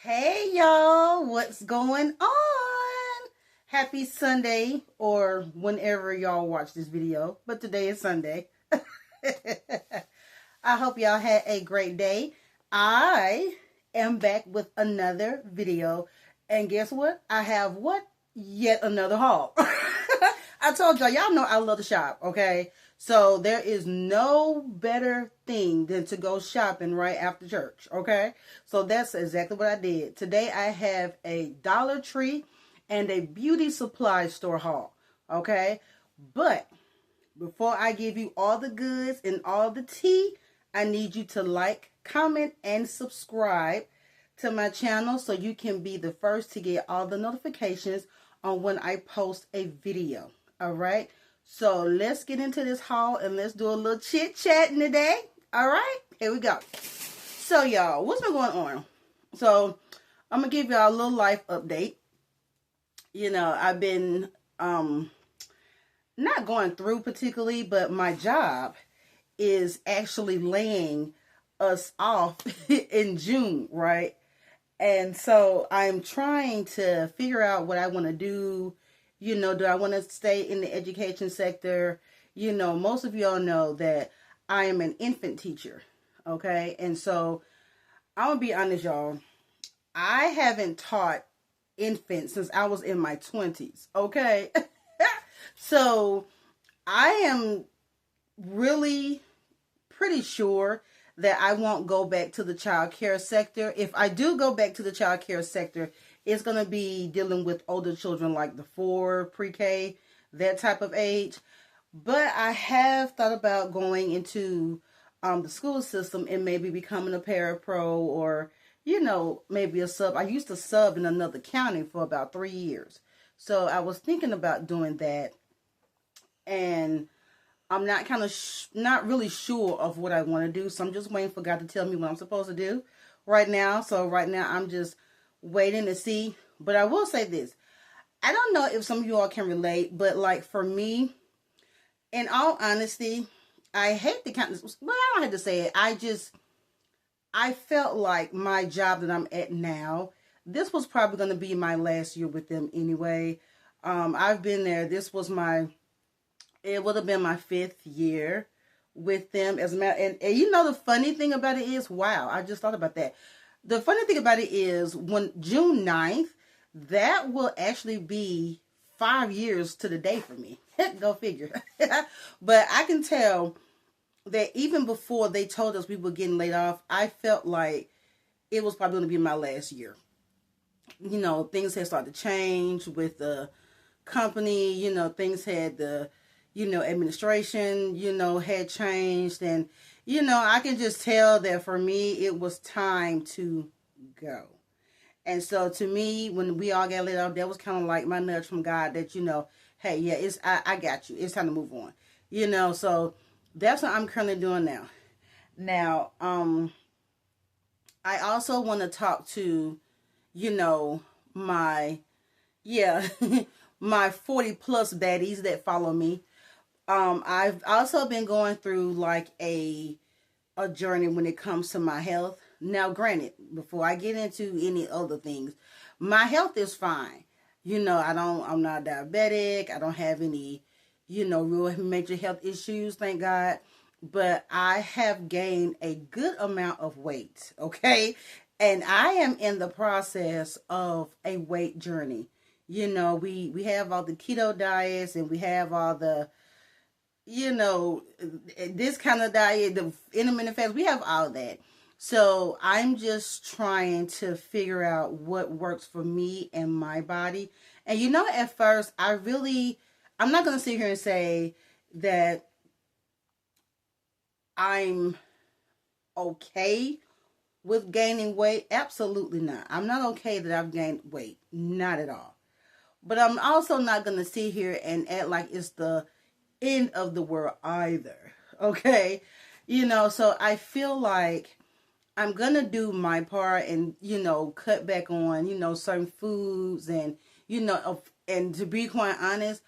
Hey y'all, what's going on? Happy Sunday, or whenever y'all watch this video, but today is Sunday. I hope y'all had a great day. I am back with another video, and guess what? I have what? Yet another haul. I told y'all know I love to shop, okay? So there is no better thing than to go shopping right after church, okay? So that's exactly what I did. Today I have a Dollar Tree and a beauty supply store haul, okay? But before I give you all the goods and all the tea, I need you to like, comment, and subscribe to my channel so you can be the first to get all the notifications on when I post a video. All right, so let's get into this haul and let's do a little chit chatting today. All right, here we go. So y'all, what's been going on? So I'm gonna give y'all a little life update. You know, I've been not going through particularly, but my job is actually laying us off in June, right? And so I'm trying to figure out what I want to do. You know, do I want to stay in the education sector? You know, most of y'all know that I am an infant teacher, okay? And so I'm going to be honest, y'all. I haven't taught infants since I was in my 20s, okay? So I am really pretty sure that I won't go back to the child care sector. If I do go back to the child care sector, it's going to be dealing with older children like the 4 pre-K, that type of age. But I have thought about going into the school system and maybe becoming a parapro or, you know, maybe a sub. I used to sub in another county for about 3 years. So I was thinking about doing that. And I'm not not really sure of what I want to do. So I'm just waiting for God to tell me what I'm supposed to do right now. So right now I'm just waiting to see. But I will say this. I don't know if some of you all can relate, but like for me, in all honesty, I hate the kind of, well, I don't have to say it. I felt like my job that I'm at now, this was probably going to be my last year with them anyway. I've been there. It would have been my 5th year with them as a matter. And you know, the funny thing about it is, wow, I just thought about that. The funny thing about it is when June 9th, that will actually be 5 years to the day for me. Go figure. But I can tell that even before they told us we were getting laid off, I felt like it was probably going to be my last year. You know, things had started to change with the company. You know, things had the administration, had changed. And, I can just tell that for me, it was time to go. And so to me, when we all got laid off, that was kind of like my nudge from God that, hey, yeah, I got you. It's time to move on. So that's what I'm currently doing now. Now, I also want to talk to, my, my 40 plus baddies that follow me. I've also been going through like a journey when it comes to my health. Now, granted, before I get into any other things, my health is fine. I'm not diabetic. I don't have any, real major health issues, thank God. But I have gained a good amount of weight, okay? And I am in the process of a weight journey. We have all the keto diets and we have all the, this kind of diet, the intermittent fast, we have all that. So I'm just trying to figure out what works for me and my body. And at first, I'm not going to sit here and say that I'm okay with gaining weight. Absolutely not. I'm not okay that I've gained weight. Not at all. But I'm also not going to sit here and act like it's the end of the world either. Okay? So I feel like I'm going to do my part and, cut back on, certain foods and, and to be quite honest,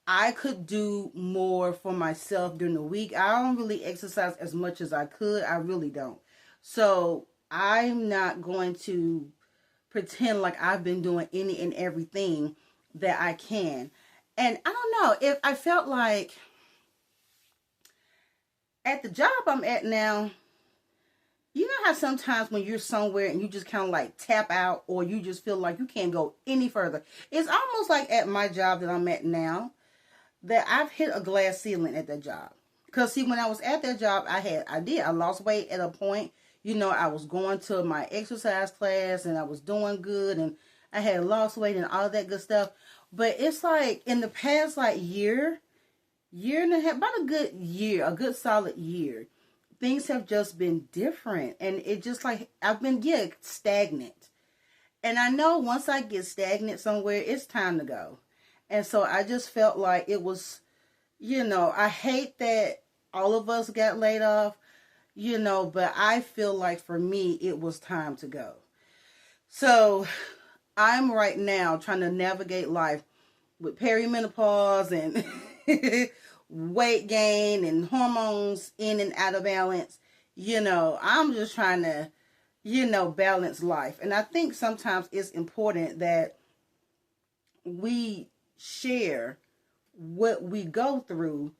I could do more for myself during the week. I don't really exercise as much as I could. I really don't. So I'm not going to pretend like I've been doing any and everything that I can. And I don't know if I felt like at the job I'm at now, you know how sometimes when you're somewhere and you just kind of like tap out, or you just feel like you can't go any further. It's almost like at my job that I'm at now, that I've hit a glass ceiling at that job. Because see, when I was at that job, I lost weight at a point. You know, I was going to my exercise class and I was doing good, and I had lost weight and all that good stuff. But it's like in the past like year and a half, about a good year, a good solid year, things have just been different. And it just like, I've been, stagnant. And I know once I get stagnant somewhere, it's time to go. And so I just felt like it was, I hate that all of us got laid off, but I feel like for me, it was time to go. So I'm right now trying to navigate life with perimenopause and weight gain and hormones in and out of balance. I'm just trying to, balance life. And I think sometimes it's important that we share what we go through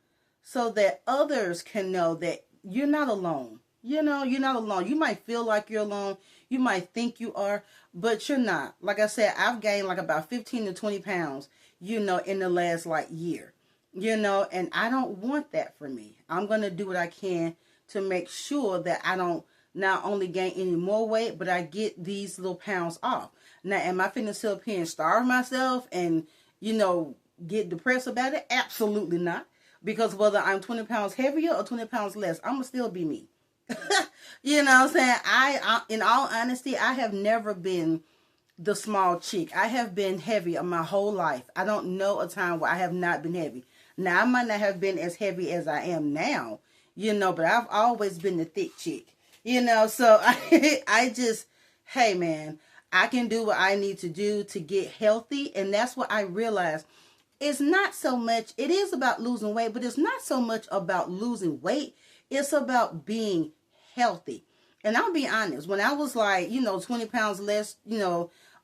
so that others can know that you're not alone. You're not alone. You might feel like you're alone. You might think you are, but you're not. Like I said, I've gained like about 15 to 20 pounds, in the last like year, and I don't want that for me. I'm going to do what I can to make sure that I don't not only gain any more weight, but I get these little pounds off. Now, am I finna sit up here and starve myself and, get depressed about it? Absolutely not. Because whether I'm 20 pounds heavier or 20 pounds less, I'm going to still be me. You know what I'm saying? I, in all honesty, I have never been the small chick. I have been heavy my whole life. I don't know a time where I have not been heavy. Now, I might not have been as heavy as I am now, but I've always been the thick chick, so I just, hey man, I can do what I need to do to get healthy. And that's what I realized. It's not so much, it is about losing weight, but it's not so much about losing weight. It's about being healthy. And I'll be honest, when I was like, 20 pounds less,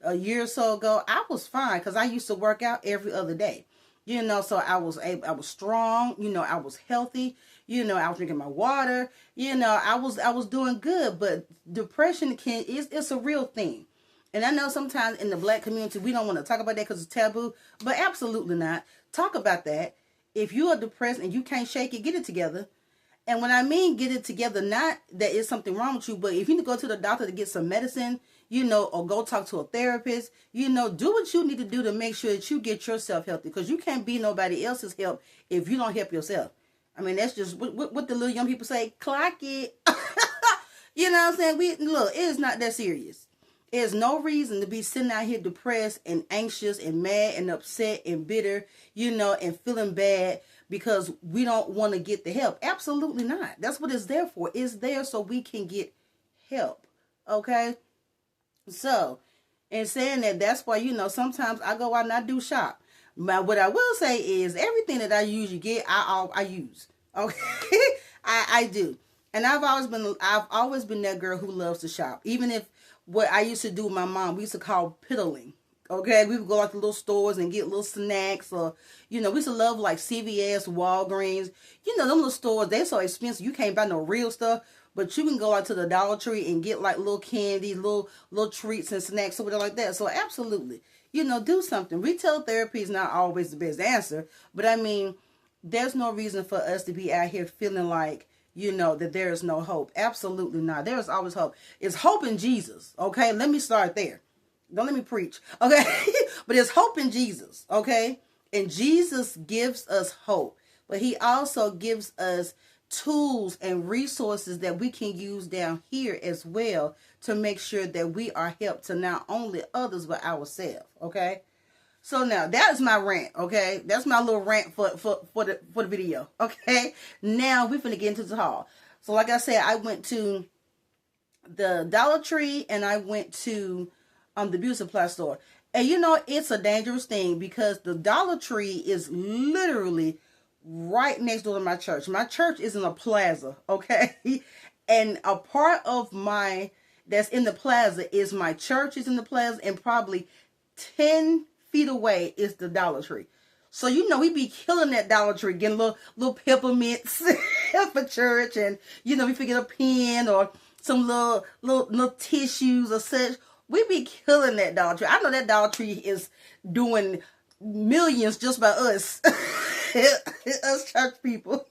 a year or so ago, I was fine because I used to work out every other day. So I was strong, I was healthy, I was drinking my water, I was doing good. But depression it's a real thing. And I know sometimes in the Black community, we don't want to talk about that because it's taboo, but absolutely not. Talk about that. If you are depressed and you can't shake it, get it together. And when I mean get it together, not that it's something wrong with you, but if you need to go to the doctor to get some medicine, or go talk to a therapist, do what you need to do to make sure that you get yourself healthy, because you can't be nobody else's help if you don't help yourself. I mean, that's just what the little young people say, clock it. You know what I'm saying? Look, it is not that serious. There's no reason to be sitting out here depressed and anxious and mad and upset and bitter, and feeling bad because we don't want to get the help. Absolutely not. That's what it's there for. It's there so we can get help. Okay? So, in saying that, that's why, sometimes I go out and I do shop. But what I will say is everything that I usually get, I use. Okay? I do. And I've always been that girl who loves to shop. Even if what I used to do with my mom, we used to call piddling. Okay, we would go out to little stores and get little snacks, or, we used to love like CVS, Walgreens. Them little stores, they're so expensive. You can't buy no real stuff, but you can go out to the Dollar Tree and get like little candy, little treats and snacks or whatever like that. So absolutely, do something. Retail therapy is not always the best answer, but I mean, there's no reason for us to be out here feeling like, that there is no hope. Absolutely not. There is always hope. It's hope in Jesus. Okay. Let me start there. Don't let me preach. Okay. But it's hope in Jesus. Okay. And Jesus gives us hope, but he also gives us tools and resources that we can use down here as well to make sure that we are helped to not only others, but ourselves. Okay. So now that's my rant, okay? That's my little rant for the video, okay? Now we're finna get into the haul. So like I said, I went to the Dollar Tree and I went to the beauty supply store. And it's a dangerous thing because the Dollar Tree is literally right next door to my church. My church is in a plaza, okay? And a part of my that's in the plaza is my church is in the plaza, and probably 10 feet away is the Dollar Tree. So, we be killing that Dollar Tree, getting little peppermints for church, and, we forget a pen or some little tissues or such. We be killing that Dollar Tree. I know that Dollar Tree is doing millions just by us, us church people.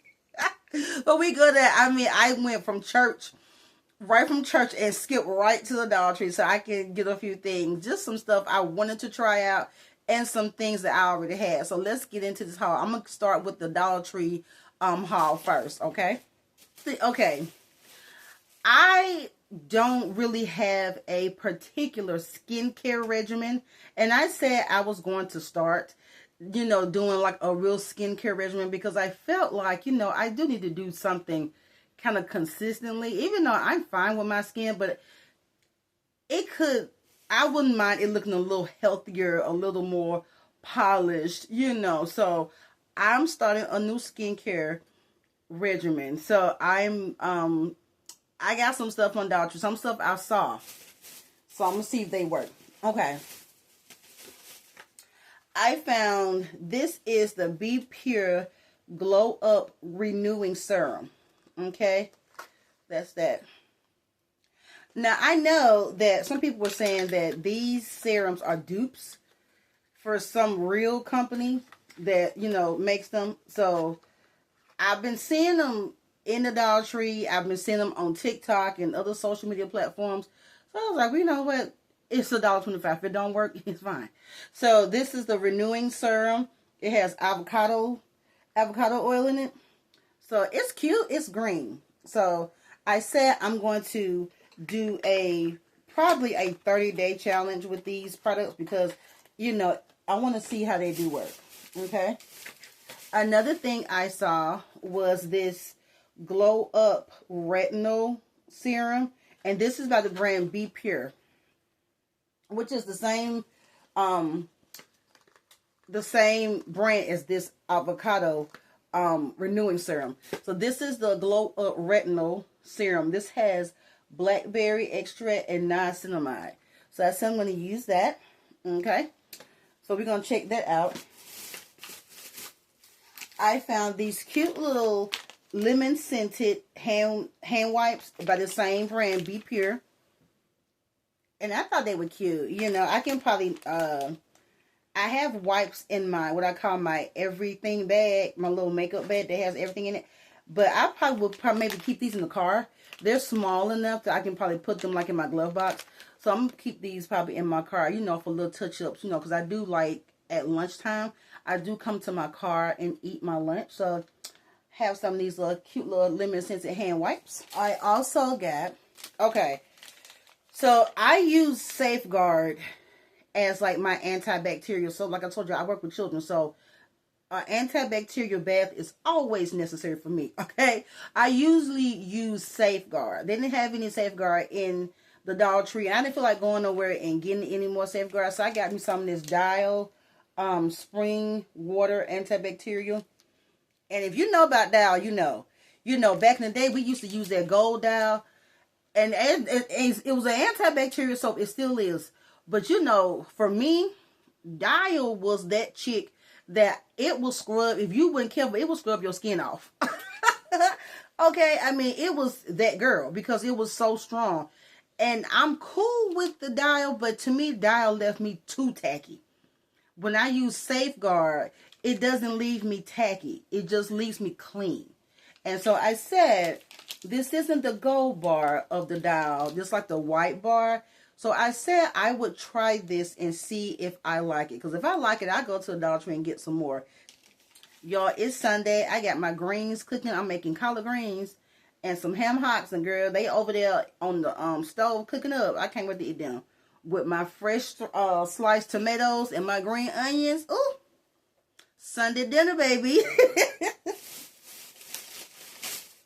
But we go there. I went right from church and skipped right to the Dollar Tree so I can get a few things, just some stuff I wanted to try out and some things that I already had. So let's get into this haul. I'm going to start with the Dollar Tree haul first, okay? Okay. I don't really have a particular skincare regimen, and I said I was going to start, doing like a real skincare regimen because I felt like, I do need to do something kind of consistently, even though I'm fine with my skin, but I wouldn't mind it looking a little healthier, a little more polished, so I'm starting a new skincare regimen. So I got some stuff on Dollar Tree, some stuff I saw. So I'm going to see if they work. Okay. I found this is the Be Pure Glow Up Renewing Serum. Okay. That's that. Now, I know that some people were saying that these serums are dupes for some real company that, makes them. So I've been seeing them in the Dollar Tree. I've been seeing them on TikTok and other social media platforms. So I was like, well, you know what? It's $1.25. If it don't work, it's fine. So this is the renewing serum. It has avocado oil in it. So it's cute. It's green. So I said I'm going to do probably a 30-day challenge with these products because, I want to see how they do work. Okay. Another thing I saw was this Glow Up Retinol Serum, and this is by the brand Be Pure, which is the same brand as this avocado renewing serum. So this is the Glow Up Retinol Serum. This has blackberry extract and niacinamide. So I'm going to use that. Okay, so we're going to check that out. I found these cute little lemon scented hand wipes by the same brand, Be Pure. And I thought they were cute. I can probably, I have wipes in what I call my everything bag, my little makeup bag that has everything in it. But I probably will maybe keep these in the car. They're small enough that I can probably put them like in my glove box. So I'm going to keep these probably in my car, for little touch-ups, because I do like at lunchtime, I do come to my car and eat my lunch. So have some of these little cute little lemon scented hand wipes. I also got, so I use Safeguard as like my antibacterial. So like I told you, I work with children. So antibacterial bath is always necessary for me. Okay. I usually use Safeguard. They didn't have any Safeguard in the Dollar Tree. And I didn't feel like going nowhere and getting any more Safeguard. So I got me some of this Dial spring water antibacterial. And if you know about Dial, you know back in the day we used to use that gold Dial, and it was an antibacterial soap. It still is, but for me, Dial was that chick that it will scrub, if you weren't careful, it will scrub your skin off. Okay, it was that girl because it was so strong. And I'm cool with the Dial, but to me, Dial left me too tacky. When I use Safeguard, it doesn't leave me tacky. It just leaves me clean. And so I said, this isn't the gold bar of the Dial, just like the white bar. So I said I would try this and see if I like it. Because if I like it, I'll go to the Dollar Tree and get some more. Y'all, it's Sunday. I got my greens cooking. I'm making collard greens and some ham hocks. And girl, they over there on the stove cooking up. I can't wait to eat them. With my fresh sliced tomatoes and my green onions. Ooh, Sunday dinner, baby.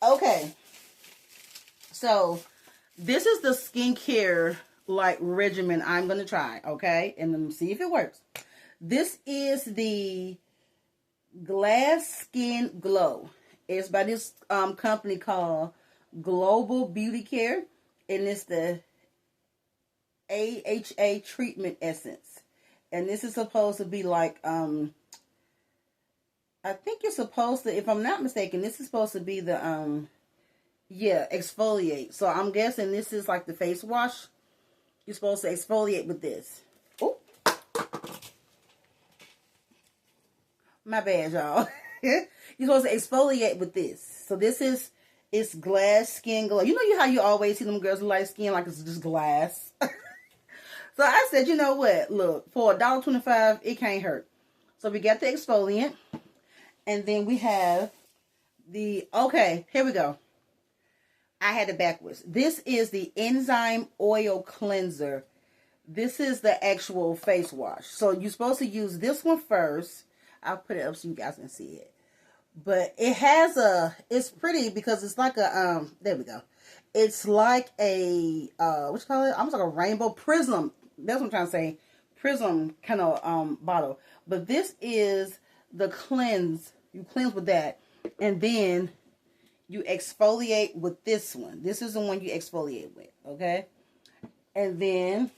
Okay. So, this is the skincare regimen I'm going to try, okay? And then see if it works. This is the Glass Skin Glow. It's by this company called Global Beauty Care. And it's the AHA treatment essence. And this is supposed to be like, I think you're supposed to, if I'm not mistaken, this is supposed to be the, yeah, exfoliate. So I'm guessing this is like the face wash. You're supposed to exfoliate with this. Oh, my bad, y'all. You're supposed to exfoliate with this. So this is, it's glass skin glow. You know how you always see them girls with light skin like it's just glass. So I said, you know what? Look, for $1.25, it can't hurt. So we got the exfoliant. And then we have the, okay, here we go. I had it backwards. This is the Enzyme Oil Cleanser. This is the actual face wash. So you're supposed to use this one first. I'll put it up so you guys can see it. But it has a, it's pretty because it's like a, there we go. It's like a, what you call it? Almost like a rainbow prism. That's what I'm trying to say. Prism kind of bottle. But this is the cleanse. You cleanse with that. And then you exfoliate with this one. This is the one you exfoliate with. Okay? And then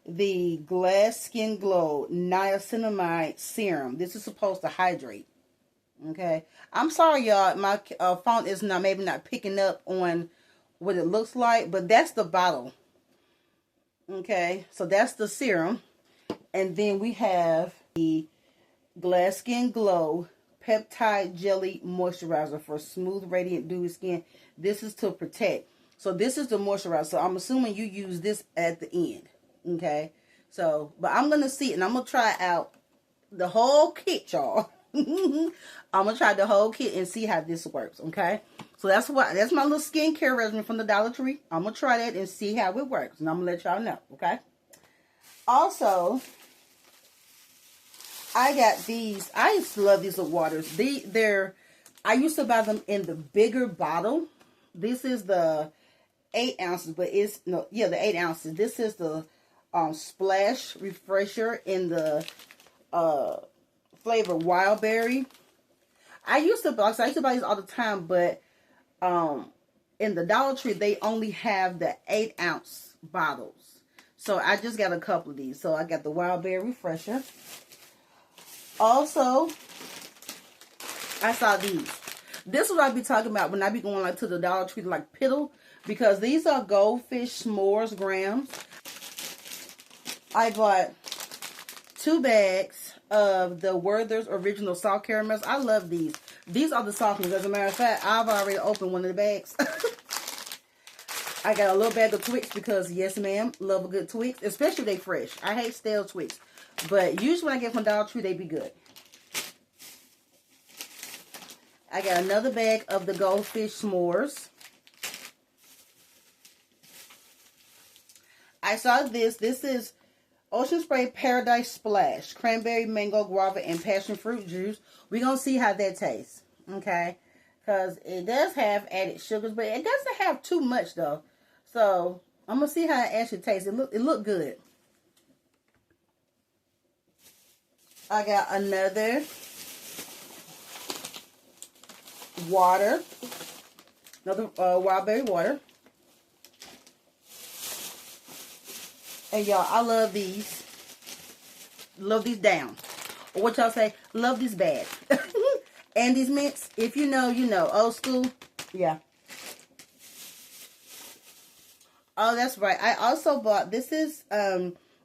the Glass Skin Glow Niacinamide Serum. This is supposed to hydrate. Okay? I'm sorry, y'all. My phone is maybe not picking up on what it looks like. But that's the bottle. Okay? So that's the serum. And then we have the Glass Skin Glow Peptide Jelly Moisturizer for smooth, radiant, dewy skin. This is to protect. So this is the moisturizer. So I'm assuming you use this at the end. Okay. So, but I'm going to see, and I'm going to try out the whole kit, y'all. I'm going to try the whole kit and see how this works. Okay. So that's my little skincare regimen from the Dollar Tree. I'm going to try that and see how it works. And I'm going to let y'all know. Okay. Also, I got these. I used to love these waters. I used to buy them in the bigger bottle. This is the 8 ounces, but it's the 8 ounces. This is the Splash Refresher in the flavor Wild Berry. I used to buy these all the time, but in the Dollar Tree they only have the 8 ounce bottles. So I just got a couple of these. So I got the Wild Berry Refresher. Also, I saw these. This is what I be talking about when I be going like to the Dollar Tree to like piddle, because these are Goldfish S'mores grams. I bought 2 bags of the Werther's Original Salt Caramels. I love these. These are the soft ones. As a matter of fact, I've already opened one of the bags. I got a little bag of Twix because, yes ma'am, love a good Twix, especially if they fresh. I hate stale Twix. But usually when I get from Dollar Tree, they be good. I got another bag of the Goldfish S'mores. I saw this. This is Ocean Spray Paradise Splash. Cranberry, mango, guava, and passion fruit juice. We're going to see how that tastes. Okay? Because it does have added sugars, but it doesn't have too much though. So, I'm going to see how it actually tastes. It look good. I got another water, another wild berry water. And y'all, I love these. Love these down. Or what y'all say, love these bad. And these mints, if you know, you know. Old school, yeah. Oh, that's right. I also bought, this is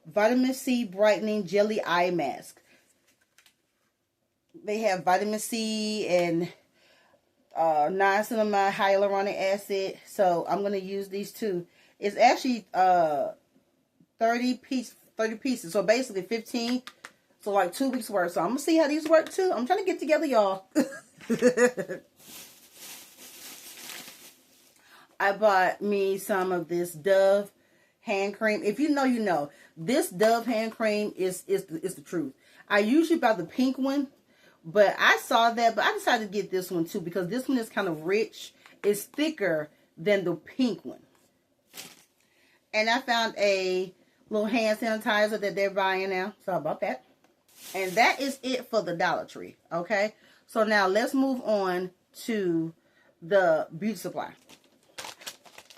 Vitamin C Brightening Jelly Eye Mask. They have vitamin C and niacinamide hyaluronic acid. So I'm going to use these two. It's actually 30 pieces. So basically 15. So like 2 weeks worth. So I'm going to see how these work too. I'm trying to get together, y'all. I bought me some of this Dove hand cream. If you know, you know. This Dove hand cream is the truth. I usually buy the pink one. But I saw that, but I decided to get this one too because this one is kind of rich. It's thicker than the pink one. And I found a little hand sanitizer that they're buying now. So about that. And that is it for the Dollar Tree. Okay. So now let's move on to the beauty supply.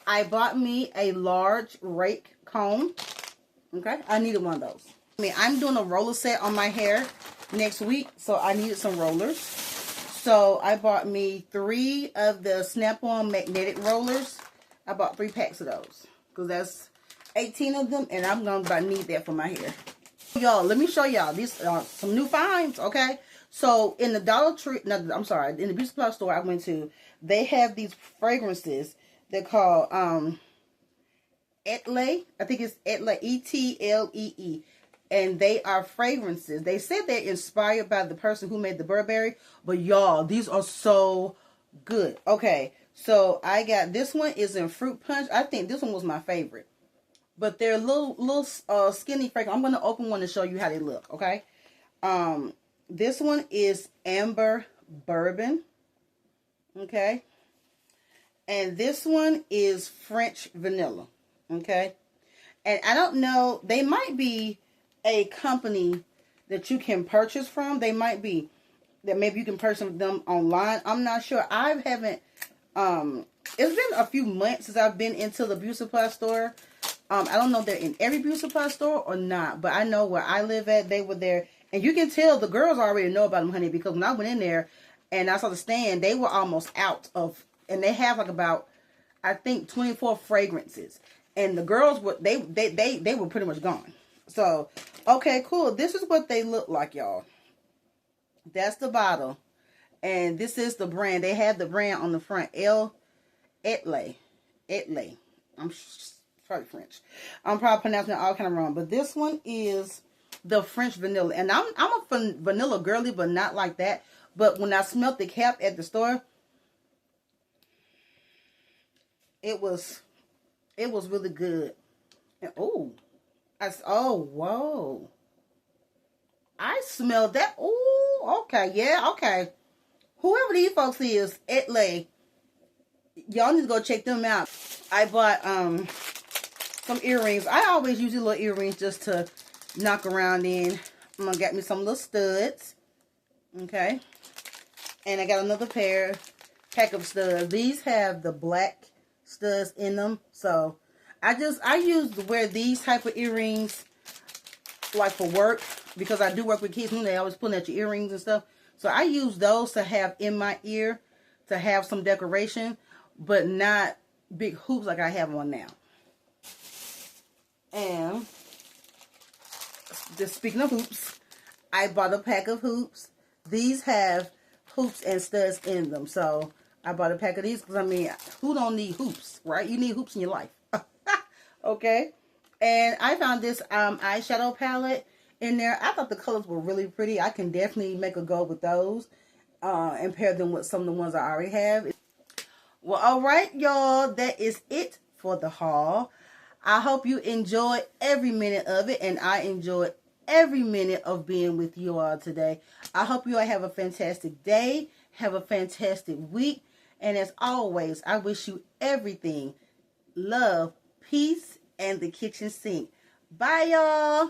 I bought me a large rake comb. Okay, I needed one of those. I mean, I'm doing a roller set on my hair next week, so I needed some rollers. So I bought me 3 of the Snap-on magnetic rollers. I bought 3 packs of those because that's 18 of them, and I'm gonna need that for my hair. Y'all, let me show y'all these some new finds. Okay, so in the Dollar Tree, no, I'm sorry, in the beauty supply store I went to, they have these fragrances. They're called Etle. I think it's Etle, E-T-L-E-E. And they are fragrances. They said they're inspired by the person who made the Burberry. But y'all, these are so good. Okay, so I got, this one is in Fruit Punch. I think this one was my favorite. But they're little skinny fragrance. I'm going to open one to show you how they look, okay? This one is Amber Bourbon. Okay? And this one is French Vanilla. Okay? And I don't know, they might be a company that you can purchase from. They might be that maybe you can purchase them online. I'm not sure. I haven't it's been a few months since I've been into the beauty supply store. I don't know if they're in every beauty supply store or not, but I know where I live at, they were there. And you can tell the girls already know about them, honey, because when I went in there and I saw the stand, they were almost out of, and they have like about, I think, 24 fragrances. And the girls were, they were pretty much gone. So, okay, cool. This is what they look like, y'all. That's the bottle. And this is the brand. They have the brand on the front. Etle. I'm probably French. I'm probably pronouncing it all kind of wrong. But this one is the French Vanilla. And I'm a vanilla girly, but not like that. But when I smelled the cap at the store, it was really good. And, oh, whoa. I smelled that. Oh, okay. Yeah, okay. Whoever these folks is, Etle, y'all need to go check them out. I bought some earrings. I always use these little earrings just to knock around in. I'm gonna get me some little studs. Okay. And I got another pack of studs. These have the black studs in them. So I use to wear these type of earrings like for work, because I do work with kids and they always pulling at your earrings and stuff. So I use those to have in my ear to have some decoration, but not big hoops like I have on now. And just speaking of hoops, I bought a pack of hoops. These have hoops and studs in them. So I bought a pack of these because, I mean, who don't need hoops, right? You need hoops in your life. Okay. And I found this eyeshadow palette in there. I thought the colors were really pretty. I can definitely make a go with those and pair them with some of the ones I already have. Well, all right, y'all. That is it for the haul. I hope you enjoyed every minute of it, and I enjoyed every minute of being with you all today. I hope you all have a fantastic day. Have a fantastic week. And as always, I wish you everything. Love, peace, and the kitchen sink. Bye, y'all.